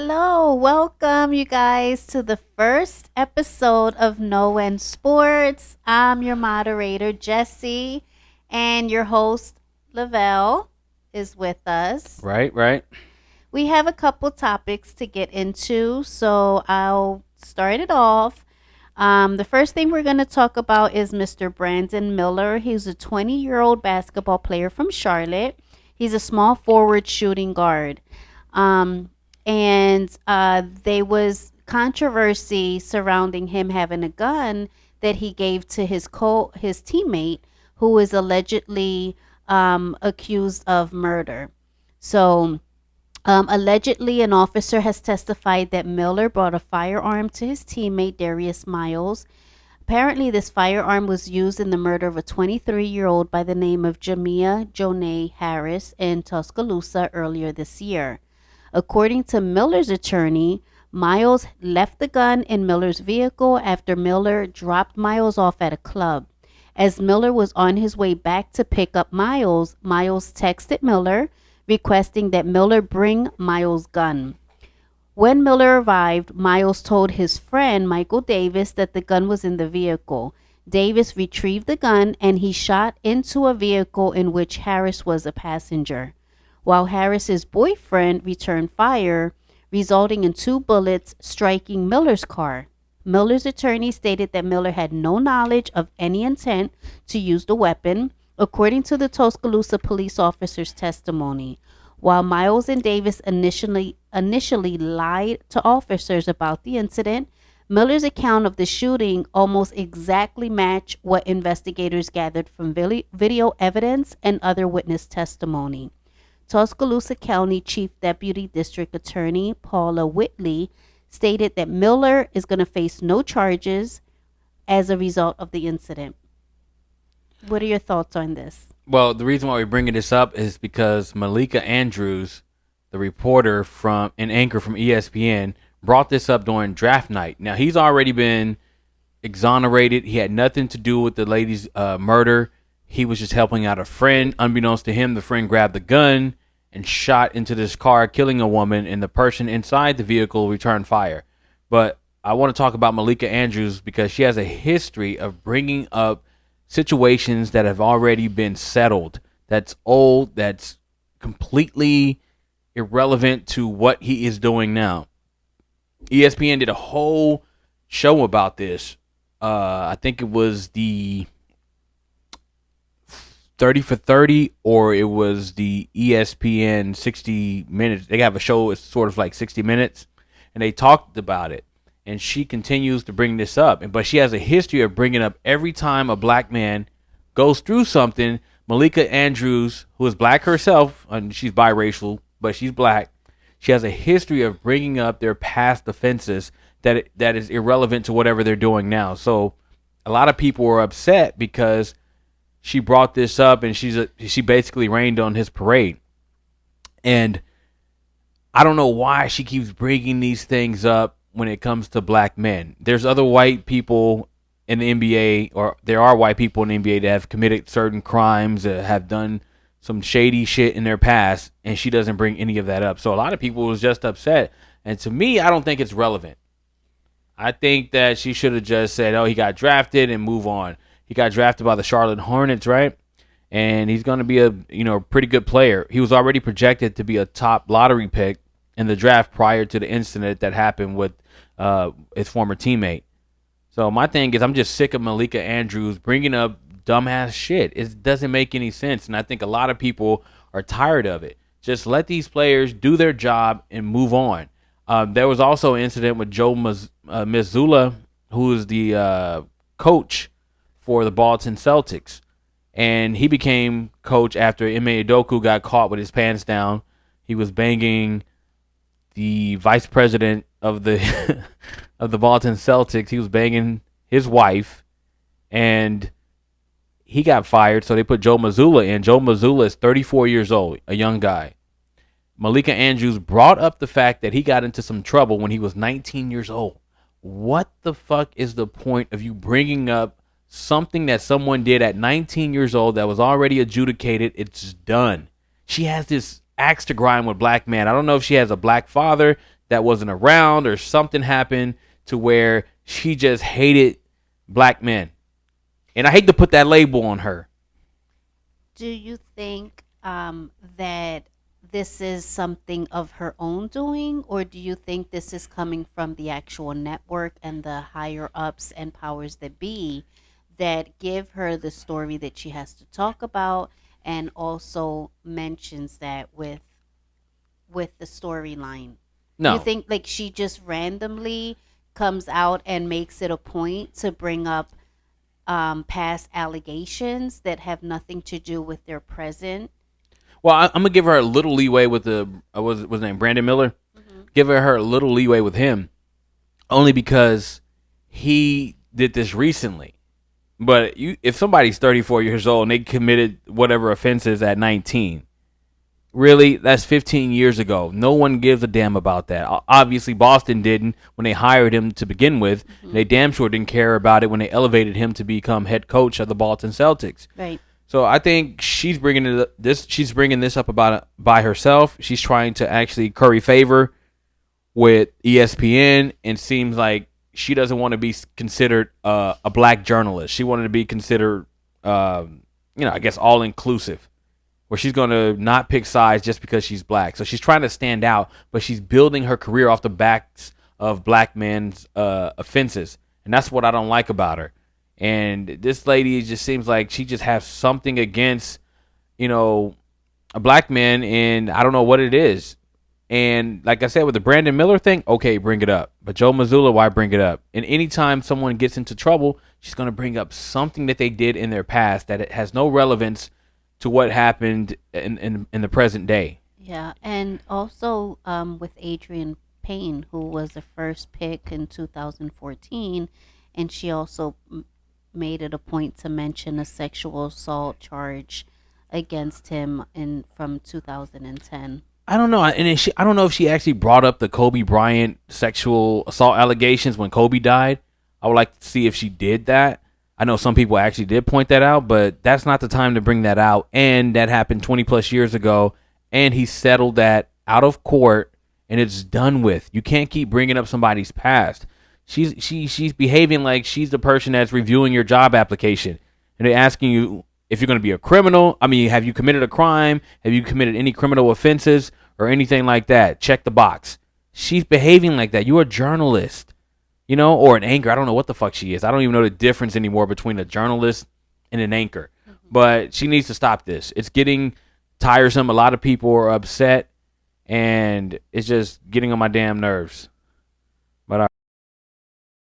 Hello, welcome you guys to the first episode of No End Sports. I'm your moderator, Jesse, and your host, Lavelle, is with us. Right, right. We have a couple topics to get into, so I'll start it off. The first thing we're going to talk about is Mr. Brandon Miller. He's a 20-year-old basketball player from Charlotte. He's a small forward shooting guard. Um, and there was controversy surrounding him having a gun that he gave to his teammate who is allegedly accused of murder. So allegedly, an officer has testified that Miller brought a firearm to his teammate Darius Miles. Apparently, this firearm was used in the murder of a 23-year-old by the name of Jamia Jonay Harris in Tuscaloosa earlier this year. According to Miller's attorney, Miles left the gun in Miller's vehicle after Miller dropped Miles off at a club. As Miller was on his way back to pick up Miles, Miles texted Miller requesting that Miller bring Miles' gun. When Miller arrived, Miles told his friend Michael Davis that the gun was in the vehicle. Davis retrieved the gun and he shot into a vehicle in which Harris was a passenger, while Harris's boyfriend returned fire, resulting in two bullets striking Miller's car. Miller's attorney stated that Miller had no knowledge of any intent to use the weapon, according to the Tuscaloosa police officer's testimony. While Miles and Davis initially lied to officers about the incident, Miller's account of the shooting almost exactly matched what investigators gathered from video evidence and other witness testimony. Tuscaloosa County Chief Deputy District Attorney Paula Whitley stated that Miller is going to face no charges as a result of the incident. What are your thoughts on this? Well, the reason why we're bringing this up is because Malika Andrews, the reporter from an anchor from ESPN, brought this up during draft night. Now he's already been exonerated. He had nothing to do with the lady's murder. He was just helping out a friend. Unbeknownst to him, the friend grabbed the gun and shot into this car, killing a woman, and the person inside the vehicle returned fire. But I want to talk about Malika Andrews because she has a history of bringing up situations that have already been settled. That's old. That's completely irrelevant to what he is doing now. ESPN did a whole show about this. I think it was the 30 for 30 or it was the ESPN 60 minutes. They have a show, it's sort of like 60 minutes, and they talked about it. And she continues to bring this up. But she has a history of bringing up every time a black man goes through something. Malika Andrews, who is black herself, and she's biracial, but she's black, she has a history of bringing up their past offenses that is irrelevant to whatever they're doing now. So a lot of people were upset because she brought this up and she basically rained on his parade. And I don't know why she keeps bringing these things up when it comes to black men. There's other white people in the NBA, or there are white people in the NBA that have committed certain crimes, have done some shady shit in their past, and she doesn't bring any of that up. So a lot of people was just upset. And to me, I don't think it's relevant. I think that she should have just said, oh, he got drafted and move on. He got drafted by the Charlotte Hornets, right? And he's going to be a pretty good player. He was already projected to be a top lottery pick in the draft prior to the incident that happened with his former teammate. So my thing is, I'm just sick of Malika Andrews bringing up dumbass shit. It doesn't make any sense, and I think a lot of people are tired of it. Just let these players do their job and move on. There was also an incident with Joe Mazzulla, who is the coach for the Boston Celtics, and he became coach after Ime Udoka got caught with his pants down. He was banging the vice president of the of the Boston Celtics. He was banging his wife, and he got fired. So they put Joe Mazzulla in. Joe Mazzulla is 34 years old, a young guy. Malika Andrews brought up the fact that he got into some trouble when he was 19 years old. What the fuck is the point of you bringing up something that someone did at 19 years old that was already adjudicated? It's done. She has this axe to grind with black men. I don't know if she has a black father that wasn't around, or something happened to where she just hated black men. And I hate to put that label on her. Do you think that this is something of her own doing, or do you think this is coming from the actual network and the higher ups and powers that be that give her the story that she has to talk about, and also mentions that with the storyline? Do you No. think like she just randomly comes out and makes it a point to bring up past allegations that have nothing to do with their present? Well, I'm gonna give her a little leeway with the was his name Brandon Miller. Hmm. Give her a little leeway with him, only because he did this recently. But if somebody's 34 years old and they committed whatever offenses at 19, really, that's 15 years ago. No one gives a damn about that. Obviously, Boston didn't when they hired him to begin with. And Hmm. they damn sure didn't care about it when they elevated him to become head coach of the Boston Celtics. Right. So I think she's bringing this. She's bringing this up about by herself. She's trying to actually curry favor with ESPN, and seems like she doesn't want to be considered a black journalist. She wanted to be considered, I guess, all inclusive, where she's going to not pick sides just because she's black. So she's trying to stand out, but she's building her career off the backs of black men's offenses, and that's what I don't like about her. And this lady just seems like she just has something against, you know, a black man, and I don't know what it is. And like I said, with the Brandon Miller thing, okay, bring it up. But Joe Mazzulla, why bring it up? And anytime someone gets into trouble, she's going to bring up something that they did in their past that it has no relevance to what happened in the present day. Yeah, and also with Adrian Payne, who was the first pick in 2014, and she also made it a point to mention a sexual assault charge against him in from 2010. I don't know, I don't know if she actually brought up the Kobe Bryant sexual assault allegations when Kobe died. I would like to see if she did that. I know some people actually did point that out, but that's not the time to bring that out. And that happened 20 plus years ago, and he settled that out of court, and it's done with. You can't keep bringing up somebody's past. She's behaving like she's the person that's reviewing your job application, and they're asking you if you're going to be a criminal. I mean, have you committed a crime? Have you committed any criminal offenses or anything like that? Check the box. She's behaving like that. You're a journalist, or an anchor. I don't know what the fuck she is. I don't even know the difference anymore between a journalist and an anchor. But she needs to stop this. It's getting tiresome. A lot of people are upset, and it's just getting on my damn nerves. But